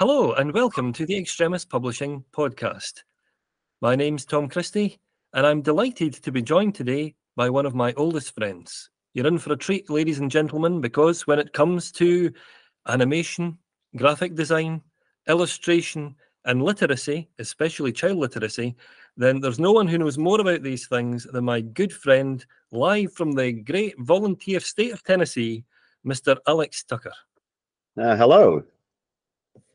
Hello and welcome to the Extremis Publishing podcast. My name's Tom Christie and I'm delighted to be joined today by one of my oldest friends. You're in for a treat, ladies and gentlemen, because when it comes to animation, graphic design, illustration and literacy, especially child literacy, then there's no one who knows more about these things than my good friend, live from the great volunteer state of Tennessee, Mr. Alex Tucker. Hello.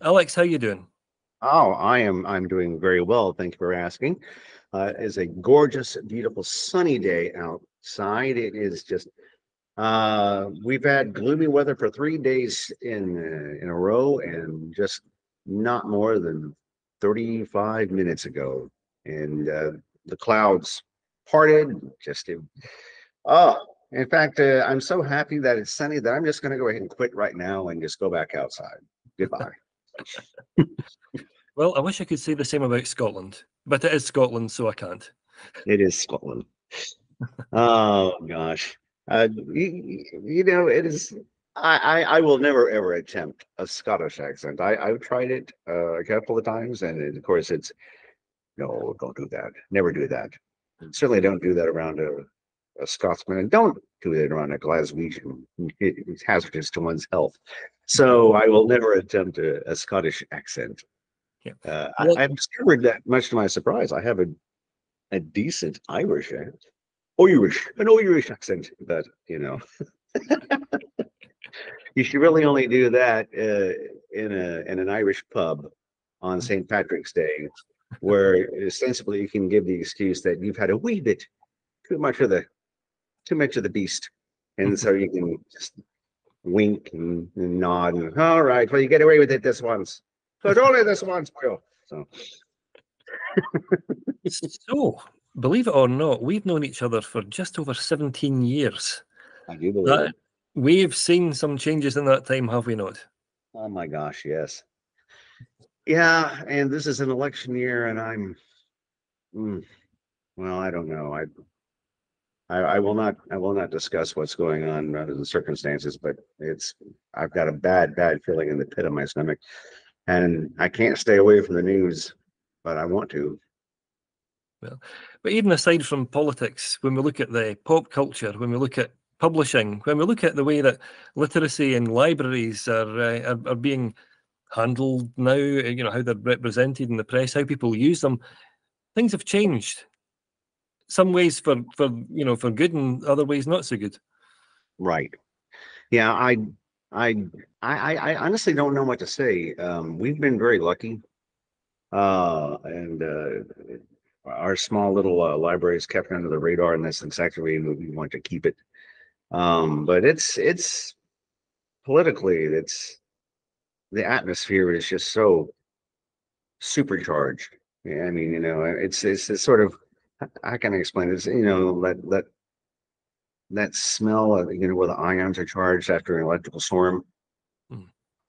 Alex, how you doing? Oh, I'm doing very well. Thank you for asking. It's a gorgeous, beautiful, sunny day outside. It is just we've had gloomy weather for 3 days in a row, and just not more than 35 minutes ago, and the clouds parted. Oh, in fact, I'm so happy that it's sunny that I'm just going to go ahead and quit right now and just go back outside. Goodbye. Well, I wish I could say the same about Scotland, but it is Scotland, so I can't. It is Scotland. Oh gosh. It is. I will never ever attempt a Scottish accent. I've tried it a couple of times, and of course it's no, don't do that. Never do that. Certainly don't do that around a Scotsman, and don't do it around a Glaswegian. It's hazardous to one's health. So I will never attempt a Scottish accent. Yeah. I've discovered that, much to my surprise, I have a decent an Irish accent, but you should really only do that in an Irish pub on St. Patrick's Day, where ostensibly you can give the excuse that you've had a wee bit too much of the beast, and so you can just wink and nod and all right, well, you get away with it this once, but only this once, Will. So, believe it or not, we've known each other for just over 17 years. I do believe it. We've seen some changes in that time, have we not? Oh my gosh, yes. Yeah, and this is an election year, and well, I don't know. I will not discuss what's going on under the circumstances, but I've got a bad feeling in the pit of my stomach, and I can't stay away from the news, but I want to. Well, but even aside from politics, when we look at the pop culture, when we look at publishing, when we look at the way that literacy and libraries are being handled now, how they're represented in the press, how people use them, things have changed. Some ways for good, and other ways not so good. Right. Yeah, I honestly don't know what to say. We've been very lucky, and our small little library is kept under the radar, and that's exactly where we want to keep it. But it's politically, the atmosphere is just so supercharged. Yeah, I mean, it's sort of, how can I explain this? That smell of, where the ions are charged after an electrical storm,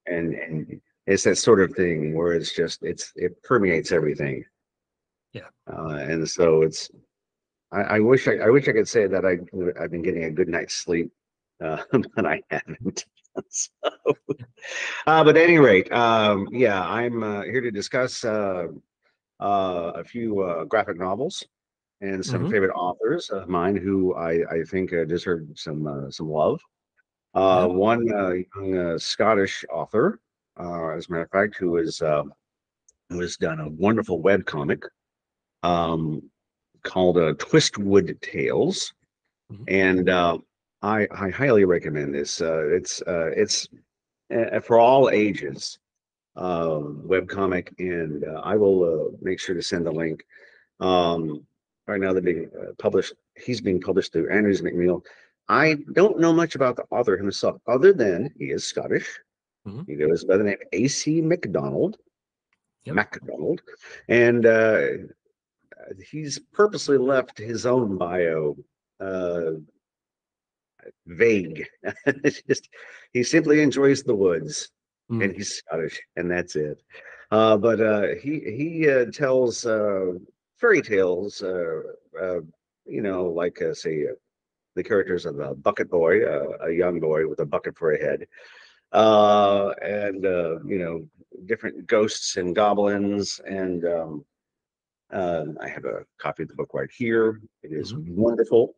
and it's that sort of thing where it's just it permeates everything. Yeah. And so I wish I could say that I've been getting a good night's sleep, but I haven't. But at any rate, yeah, I'm here to discuss a few graphic novels and some favorite authors of mine who I think deserve some love. One young Scottish author, as a matter of fact, who has done a wonderful web comic called Twistwood Tales, and I highly recommend this. It's for all ages web comic, and I will make sure to send the link. Right now they're being published. He's being published through Andrews McNeil. I don't know much about the author himself, other than he is Scottish. He goes by the name A.C. MacDonald. Yep. MacDonald, and he's purposely left his own bio vague. It's just, he simply enjoys the woods, and he's Scottish, and that's it. But he tells fairy tales, like say the characters of a bucket boy, a young boy with a bucket for a head, and different ghosts and goblins. And I have a copy of the book right here. It is Hmm. wonderful.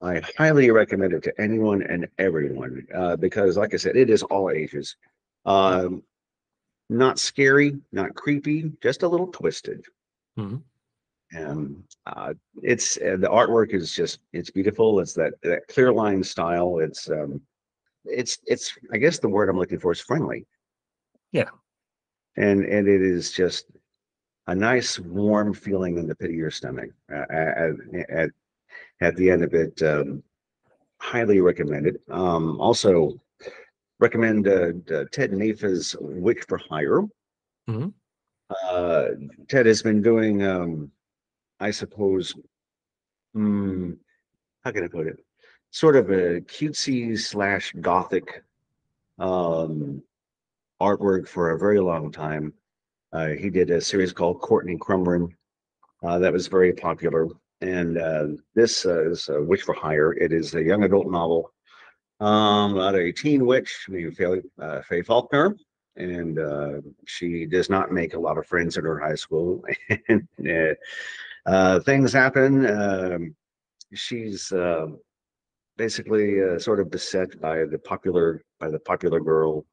I highly recommend it to anyone and everyone because, like I said, it is all ages. Yeah. Um, Not scary, not creepy, just a little twisted. Hmm. And it's the artwork is just it's beautiful. It's that clear line style. It's I guess the word I'm looking for is friendly, Yeah. and it is just a nice warm feeling in the pit of your stomach at at the end of it. Highly recommended. Also recommend Ted Nafa's Witch for Hire. Hmm. Uh, Ted has been doing, I suppose, hmm, how can I put it? Sort of a cutesy slash gothic um, artwork for a very long time. He did a series called Courtney Crumrin that was very popular. And this is Witch for Hire. It is a young adult novel about a teen witch named Faye Faulkner. And she does not make a lot of friends in her high school. And things happen. She's basically sort of beset by the popular girl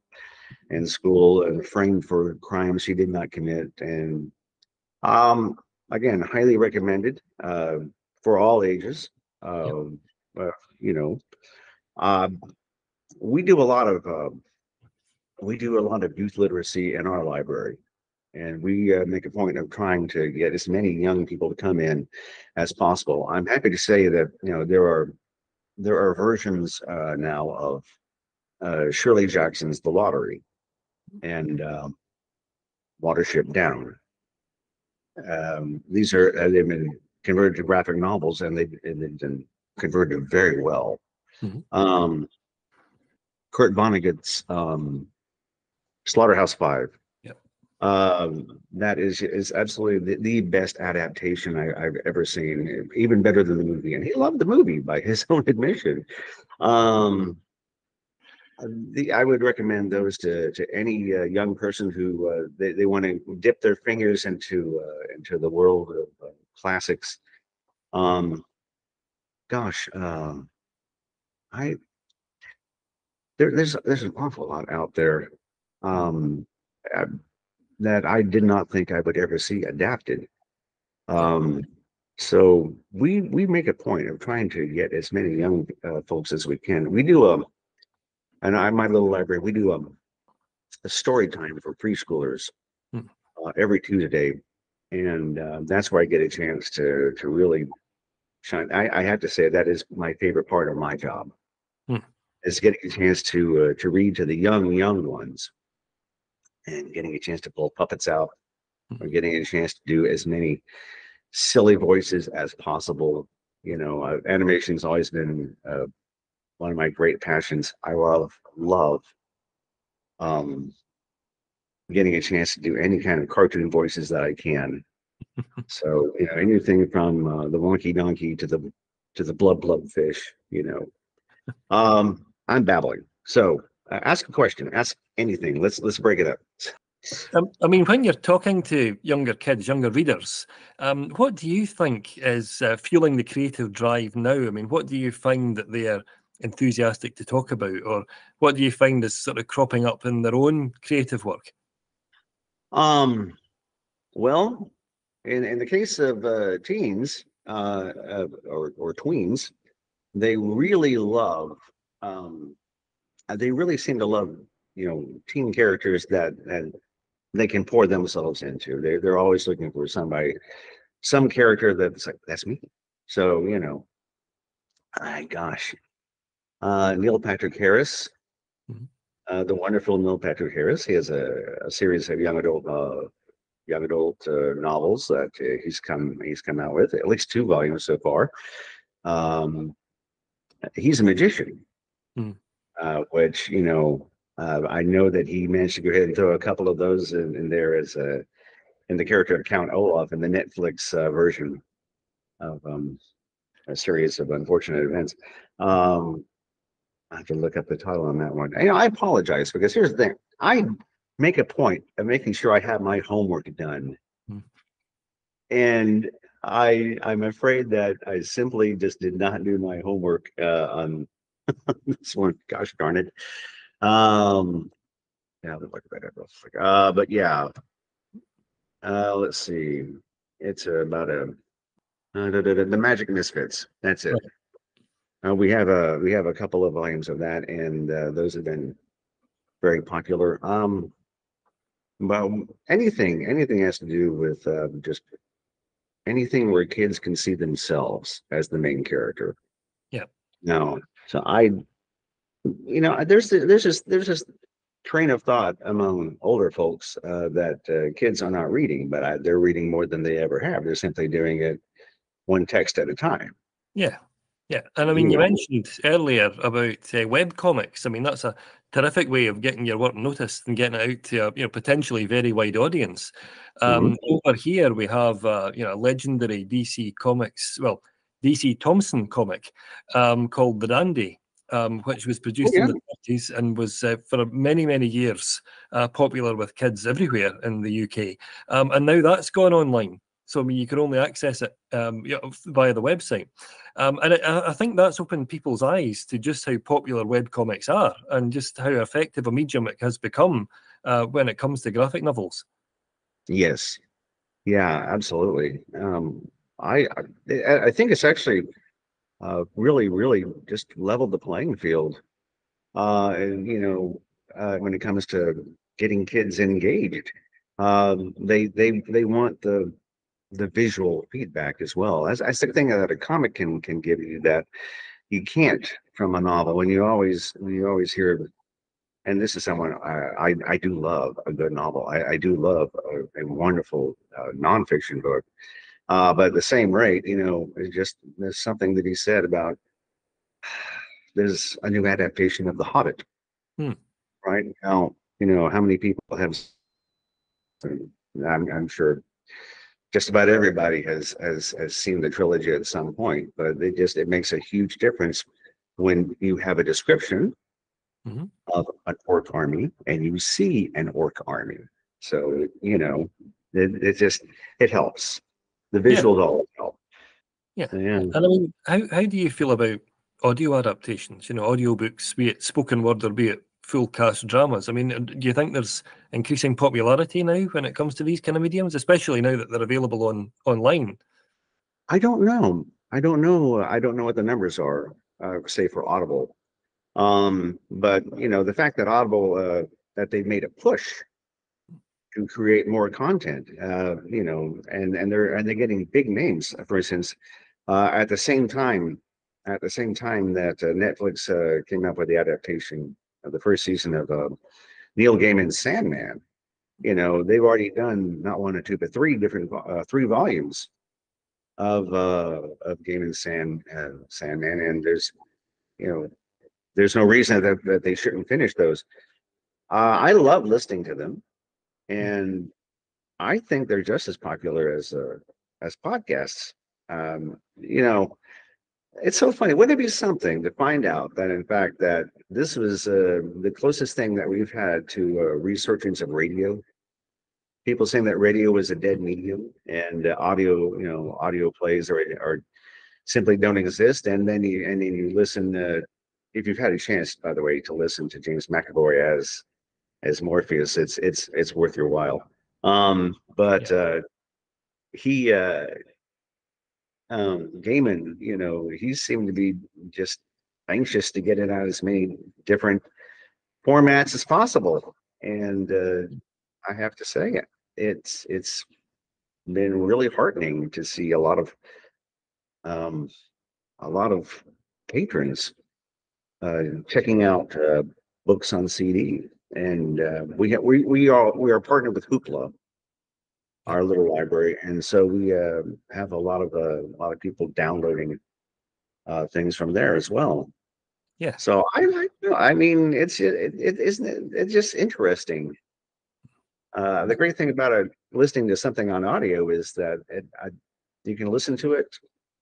in school and framed for crimes she did not commit. And um, again, highly recommended for all ages. Yep. Uh, you know, uh, we do a lot of youth literacy in our library, and we make a point of trying to get as many young people to come in as possible. I'm happy to say that there are versions now of Shirley Jackson's The Lottery and Watership Down. These are they've been converted to graphic novels, and they've been converted very well. Hmm. Um, Kurt Vonnegut's Slaughterhouse Five. Yep. That is absolutely the best adaptation I've ever seen, even better than the movie. And he loved the movie by his own admission. Um, I would recommend those to any young person who they want to dip their fingers into the world of classics. Um, gosh, I there's an awful lot out there um, uh, that I did not think I would ever see adapted. Yep. Um, so we make a point of trying to get as many young folks as we can. We do and I my little library we do a story time for preschoolers Mm. every Tuesday, and that's where I get a chance to really shine. I have to say that is my favorite part of my job Mm. is getting a chance to read to the young ones and getting a chance to pull puppets out or Mm. getting a chance to do as many silly voices as possible. Animation's always been one of my great passions. I love um, getting a chance to do any kind of cartoon voices that I can. So anything from the wonky donkey to the blub fish. I'm babbling. So ask a question. Ask anything. Let's break it up. I mean, when you're talking to younger kids, younger readers, what do you think is fueling the creative drive now? I mean, what do you find that they are enthusiastic to talk about, or what do you find is sort of cropping up in their own creative work? Um, well, in the case of teens or tweens, they really love. Um, they really seem to love teen characters that they can pour themselves into. They're always looking for some character that's like that's me. So my gosh, Neil Patrick Harris, Mhm. the wonderful Neil Patrick Harris. He has a series of young adult novels that he's come out with at least two volumes so far. Um, he's a magician, Mm. which I know that he managed to go ahead and throw a couple of those in there as in the character of Count Olaf in the Netflix version of a series of unfortunate events. Um, I have to look up the title on that one. I apologize because here's the thing. I make a point of making sure I have my homework done. Hmm. And I'm afraid that I simply just did not do my homework on this one. Gosh darn it. Um, yeah, let's look at that real quick. But yeah, let's see. It's about the Magic Misfits. That's it. Right. We have a couple of volumes of that, and those have been very popular. But anything has to do with just anything where kids can see themselves as the main character. Yeah. No, so there's this train of thought among older folks that kids are not reading, but they're reading more than they ever have. They're simply doing it one text at a time. Yeah. Yeah. And I mean, You you know, mentioned earlier about web comics. I mean, that's a terrific way of getting your work noticed and getting it out to a potentially very wide audience. mhm. Over here, we have a legendary DC Comics, well, DC Thompson comic called The Dandy, which was Oh produced in yeah, the 30s and was for many, many years popular with kids everywhere in the UK. And now that's gone online. So I mean, you can only access it via the website. And I think that's opened people's eyes to just how popular webcomics are and just how effective a medium it has become when it comes to graphic novels. yes, yeah, absolutely. I I think it's actually really, really just leveled the playing field. And when it comes to getting kids engaged, they want the visual feedback as well. As the thing that a comic can give you that you can't from a novel. When you always hear, and this is someone I do love a good novel. I do love a wonderful nonfiction book. But at the same rate, there's something that he said about there's a new adaptation of The Hobbit Hmm. right now. How many people have? I'm sure just about everybody has seen the trilogy at some point, but it makes a huge difference when you have a description Mhm. of an orc army and you see an orc army. So it helps. The Yeah, visuals all help. yeah. Yeah. And I mean, how do you feel about audio adaptations? Audiobooks, be it spoken word or be it full cast dramas. I mean, do you think there's increasing popularity now when it comes to these kind of mediums, especially now that they're available online? I don't know. I don't know. I don't know what the numbers are, say for Audible. But the fact that Audible that they've made a push to create more content, and they're getting big names. For instance, at the same time that Netflix came up with the adaptation of the first season of Neil Gaiman's Sandman, they've already done not one or two, but three volumes of Gaiman's Sandman, and you know there's no reason that they shouldn't finish those. I love listening to them, and I think they're just as popular as podcasts. It's so funny. Wouldn't it be something to find out that, in fact, that this was the closest thing that we've had to researching some radio? People saying that radio is a dead medium and audio plays are simply don't exist. And then you listen. If you've had a chance, by the way, to listen to James McAvoy as Morpheus, it's worth your while. But Yeah, he Gaiman, he seemed to be just anxious to get it out as many different formats as possible. And I have to say, it's been really heartening to see um, a lot of patrons checking out books on CD. And we are partnered with Hoopla, yeah, our little library, and so we have a lot of people downloading things from there as well. yeah, So I mean, isn't it's just interesting. The great thing about listening to something on audio is that you can listen to it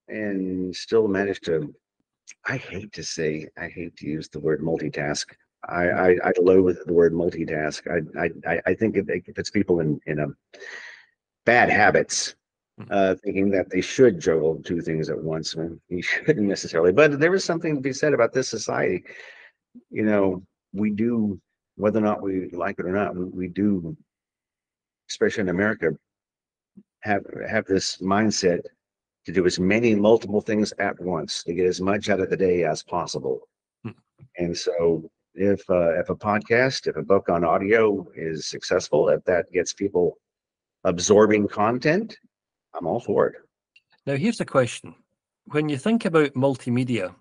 and still manage to I hate to use the word multitask. I loathe the word multitask. I think it puts people in a bad habits, thinking that they should juggle two things at once when you shouldn't necessarily. But there is something to be said about this society. You know, we do, whether or not we like it or not, we do, especially in America, have this mindset to do as many multiple things at once to get as much out of the day as possible. And so if a podcast, if a book on audio is successful, if that gets people absorbing content, I'm all for it. Now, here's the question. When you think about multimedia,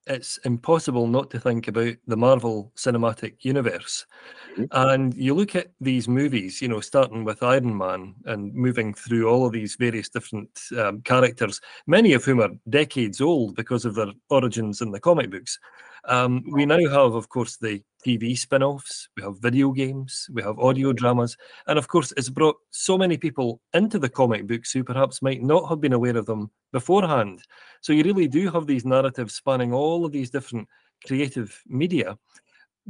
it's impossible not to think about the Marvel Cinematic Universe. Mhm. And you look at these movies, you know, starting with Iron Man and moving through all of these various different characters, many of whom are decades old because of their origins in the comic books. We now have, of course, the TV spin offs, we have video games, we have audio dramas, and of course, it's brought so many people into the comic books who perhaps might not have been aware of them beforehand. So you really do have these narratives spanning all of these different creative media.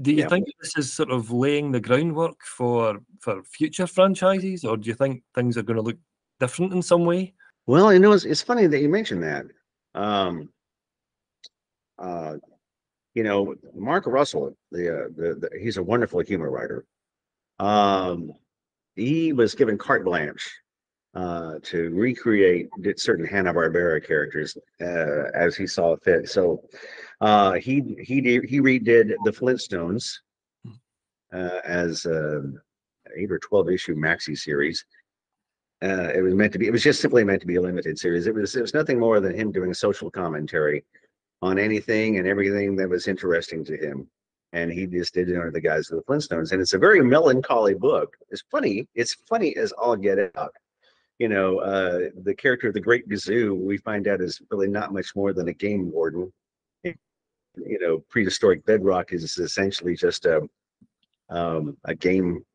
Do you Yeah. think this is sort of laying the groundwork for future franchises, or do you think things are going to look different in some way? Well, you know, it's funny that you mentioned that. Um, uh, you know, Mark Russell, the he's a wonderful humor writer. Um, he was given carte blanche to recreate certain Hanna-Barbera characters as he saw fit. So he redid the Flintstones as 8 or 12 issue maxi series. It was meant to be. It was just simply meant to be a limited series. It was nothing more than him doing social commentary on anything and everything that was interesting to him. And he just did it under the guise of the Flintstones. And it's a very melancholy book. It's funny. It's funny as all get out. You know, the character of the Great Gazoo, we find out is really not much more than a game warden. You know, prehistoric bedrock is essentially just a game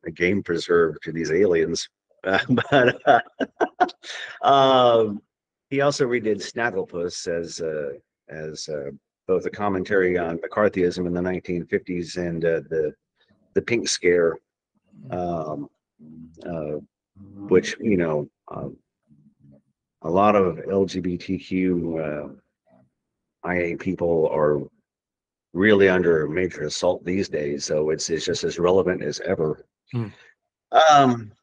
preserve to these aliens. But he also redid Snagglepuss as both a commentary on McCarthyism in the 1950s and the Pink Scare, um, uh, which you know a lot of LGBTQ IA people are really under major assault these days. So it's just as relevant as ever. Hmm.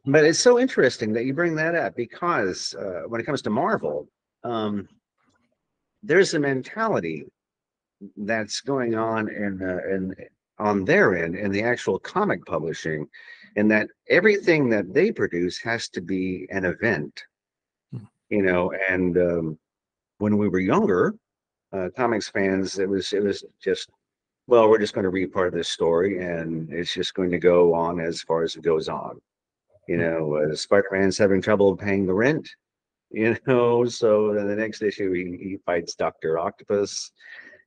But it's so interesting that you bring that up because when it comes to Marvel, there's a mentality that's going on in on their end in the actual comic publishing, and that everything that they produce has to be an event, you know. And when we were younger, comics fans, it was just, well, we're just going to read part of this story, and it's just going to go on as far as it goes on. You know, Spider-Man's having trouble paying the rent. You know, so in the next issue he fights Dr. Octopus,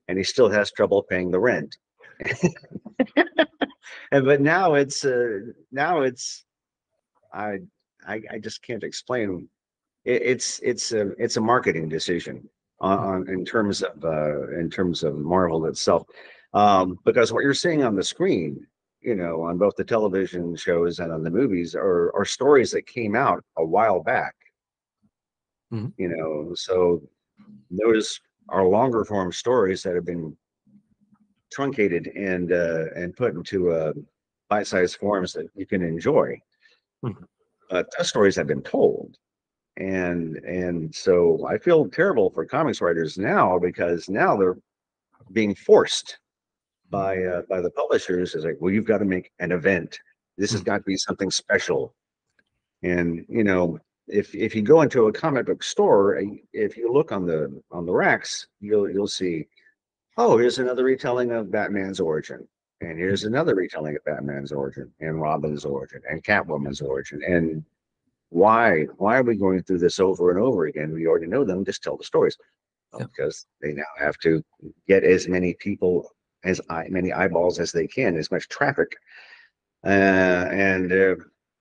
and he still has trouble paying the rent. And but now it's I I just can't explain. It's a marketing decision on in terms of Marvel itself, because what you're seeing on the screen, you know, on both the television shows and on the movies are stories that came out a while back. Mhm. You know, so those are longer form stories that have been truncated and put into bite-sized forms that you can enjoy. Mhm. Those stories have been told, and so I feel terrible for comics writers now because now they're being forced by the publishers. Is like, well, you've got to make an event. This has Mhm. got to be something special. And you know, if you go into a comic book store, if you look on the racks, you'll see, oh, here's another retelling of Batman's origin. And here's another retelling of Batman's origin and Robin's origin and Catwoman's origin. And why are we going through this over and over again? We already know them. Just tell the stories. Well, Yeah. because they now have to get as many people many eyeballs as they can, as much traffic, and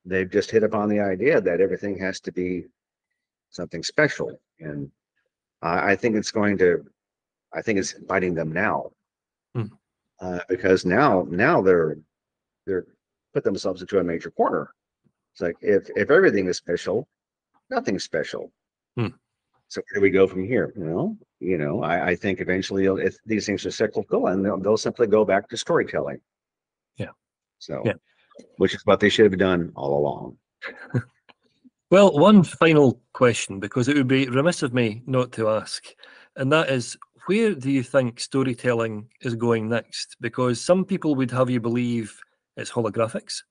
they've just hit upon the idea that everything has to be something special. And I think it's going to. I think it's biting them now, Hmm. because now they're put themselves into a major corner. It's like if everything is special, nothing's special. Hmm. So where do we go from here? I think eventually if these things are cyclical, and they'll simply go back to storytelling. Yeah. So, Yeah. which is what they should have done all along. Well, one final question, because it would be remiss of me not to ask, and that is, where do you think storytelling is going next? Because some people would have you believe it's holographics.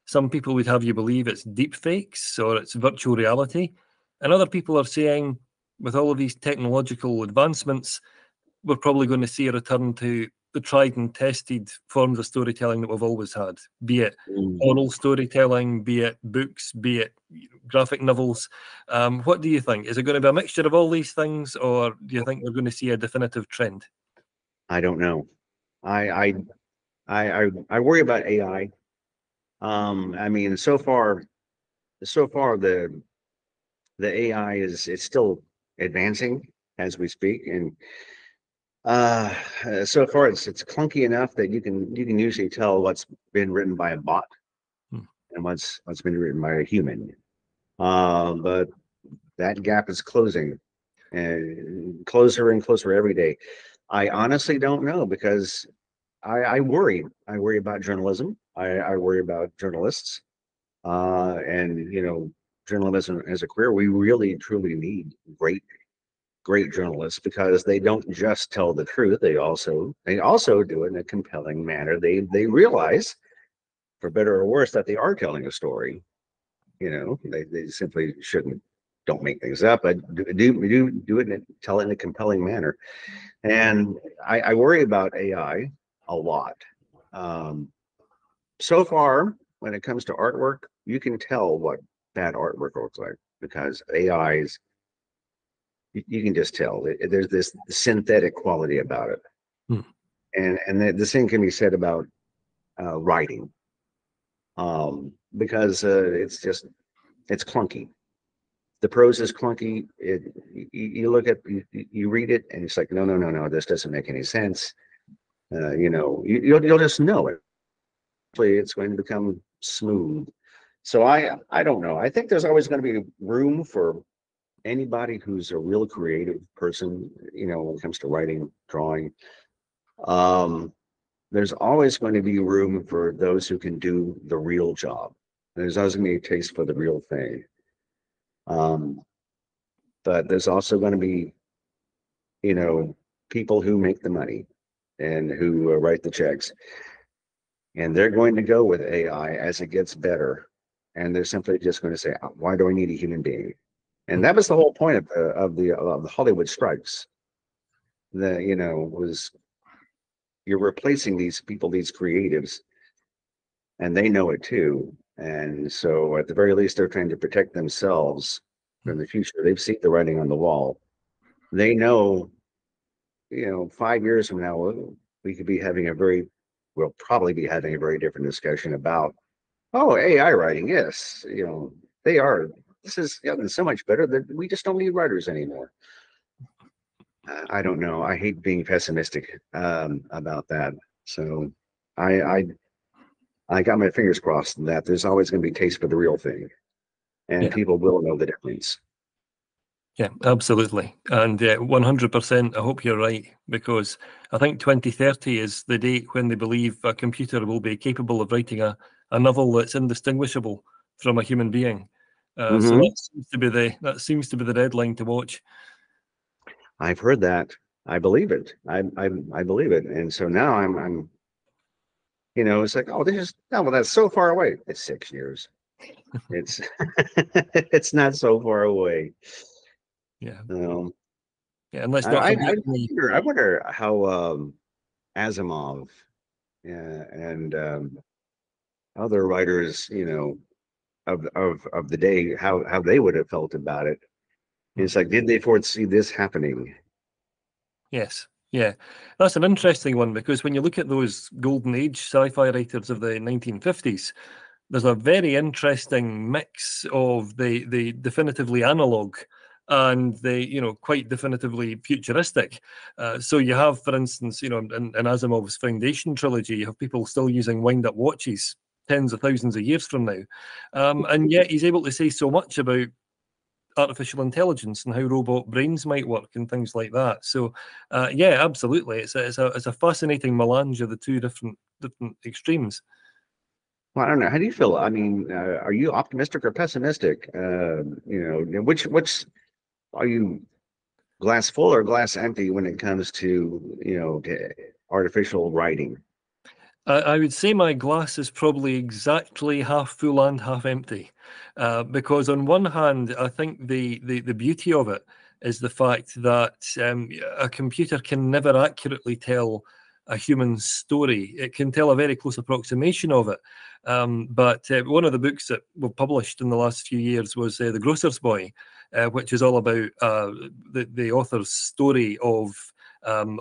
Some people would have you believe it's deep fakes or it's virtual reality. And other people are saying, with all of these technological advancements, we're probably going to see a return to the tried and tested forms of storytelling that we've always had, be it Mm. oral storytelling, be it books, be it graphic novels. What do you think? Is it going to be a mixture of all these things, or do you think we're going to see a definitive trend? I don't know. I I worry about AI. I mean, so far the AI is still advancing as we speak, and uh, so far it's clunky enough that you can usually tell what's been written by a bot Hmm. and what's been written by a human. But that gap is closing and closer and closer every day. I honestly don't know because I worry. I worry about journalism. I worry about journalists. And journalism as a career, we really truly need great journalists because they don't just tell the truth. They also do it in a compelling manner. They realize, for better or worse, that they are telling a story. They simply shouldn't don't make things up, but do it and tell it in a compelling manner. And I worry about AI a lot. Um, so far, when it comes to artwork, you can tell what bad artwork looks like because AI's you can just tell there's this synthetic quality about it, Hmm. and the same can be said about writing, because it's clunky. The prose is clunky. You look at you read it and it's like no, this doesn't make any sense. You'll just know it. It's going to become smooth. So I don't know. I think there's always going to be room for anybody who's a real creative person, when it comes to writing, drawing. Um, there's always going to be room for those who can do the real job. There's always going to be a taste for the real thing. Um, but there's also going to be, you know, people who make the money and who write the checks. And they're going to go with AI as it gets better. And they're simply just going to say, why do I need a human being? And Hmm. that was the whole point of the Hollywood strikes. Was you're replacing these people, these creatives, and they know it too. And so, at the very least, they're trying to protect themselves Hmm. from the future. They've seen the writing on the wall. They know, 5 years from now, we could be having we'll probably be having a very different discussion about, oh, AI writing. Yes, they are. This is so much better that we just don't need writers anymore. I don't know. I hate being pessimistic about that. So I, I I got my fingers crossed that there's always going to be taste for the real thing, and Yeah. people will know the difference. Yeah, absolutely. And 100%, I hope you're right, because I think 2030 is the date when they believe a computer will be capable of writing a novel that's indistinguishable from a human being. So Hmm. that seems to be the deadline to watch. I've heard that. I believe it. I believe it. And so now I'm it's like, oh, well, that's so far away. It's 6 years. It's it's not so far away. Yeah. Um, Yeah, and let's I, not I forget I the wonder how Asimov, and other writers, of the day, how they would have felt about it. hmm, It's like, did they foresee this happening? yes. Yeah, that's an interesting one because when you look at those golden age sci-fi writers of the 1950s, there's a very interesting mix of the definitively analog and they, quite definitively futuristic. So you have, for instance, in Asimov's Foundation trilogy, you have people still using wind-up watches tens of thousands of years from now. And yet he's able to say so much about artificial intelligence and how robot brains might work and things like that. So, yeah, absolutely, it's a fascinating melange of the two different extremes. Well, I don't know. How do you feel? I mean, are you optimistic or pessimistic? Which are you, glass full or glass empty when it comes to to artificial writing? I would say my glass is probably exactly half full and half empty, because on one hand, I think the beauty of it is the fact that a computer can never accurately tell a human story. It can tell a very close approximation of it. But one of the books that were published in the last few years was The Grocer's Boy, which is all about the author's story of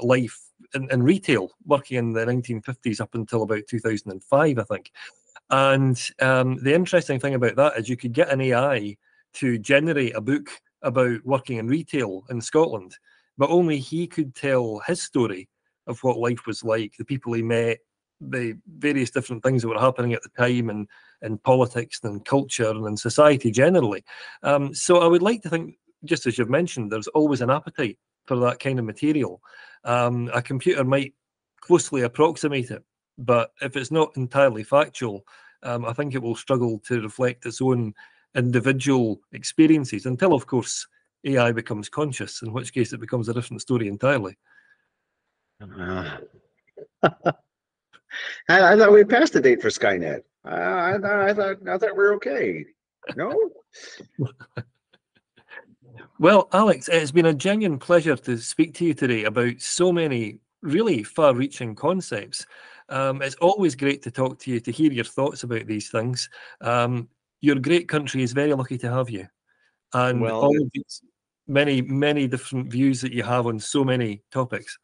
life in retail, working in the 1950s up until about 2005, I think. And the interesting thing about that is you could get an AI to generate a book about working in retail in Scotland, but only he could tell his story of what life was like, the people he met, the various different things that were happening at the time, and in politics and culture and in society generally. So I would like to think, just as you've mentioned, there's always an appetite for that kind of material. A computer might closely approximate it, but if it's not entirely factual, I think it will struggle to reflect its own individual experiences until, of course, AI becomes conscious, in which case it becomes a different story entirely. I thought we passed the date for Skynet. I thought we were okay. No. Well, Alex, it's been a genuine pleasure to speak to you today about so many really far-reaching concepts. It's always great to talk to you, to hear your thoughts about these things. Your great country is very lucky to have you, and all of these many different views that you have on so many topics.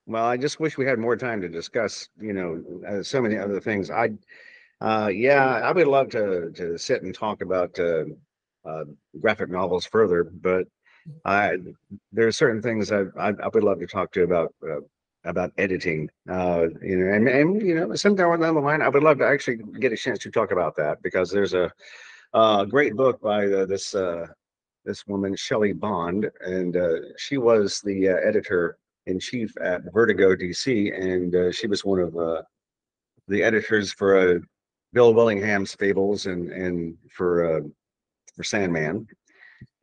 Well, I just wish we had more time to discuss, so many other things. I would love to sit and talk about graphic novels further, but there are certain things I would love to talk to about editing. And sometime down the line, I would love to actually get a chance to talk about that, because there's a great book by this woman, Shelley Bond, and she was the editor-in-chief at Vertigo DC, and she was one of the editors for Bill Willingham's Fables and for Sandman.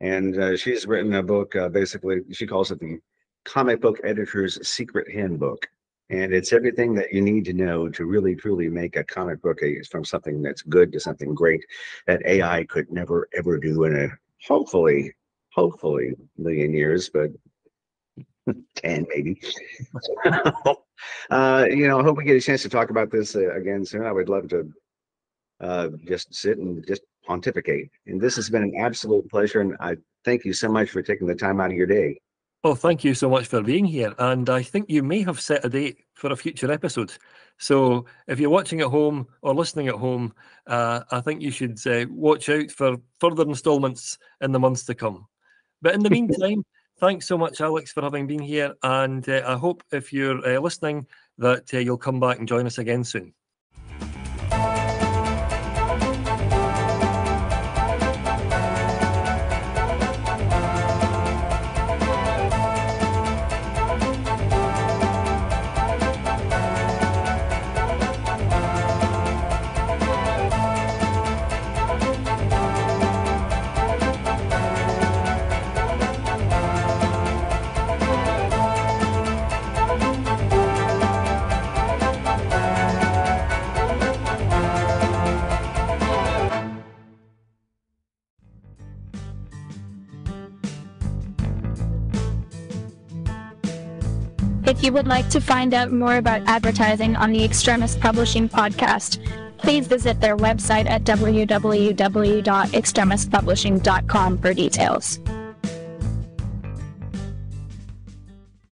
And she's written a book, basically, she calls it the Comic Book Editor's Secret Handbook. And it's everything that you need to know to really, truly make a comic book from something that's good to something great that AI could never, ever do in a hopefully million years, but 10 maybe. I hope we get a chance to talk about this again soon. I would love to just sit and just pontificate. And this has been an absolute pleasure. And I thank you so much for taking the time out of your day. Oh, thank you so much for being here. And I think you may have set a date for a future episode. So if you're watching at home or listening at home, I think you should watch out for further installments in the months to come. But in the meantime, thanks so much, Alex, for having been here. And I hope if you're listening that you'll come back and join us again soon. If you would like to find out more about advertising on the Extremist Publishing podcast, please visit their website at www.extremistpublishing.com for details.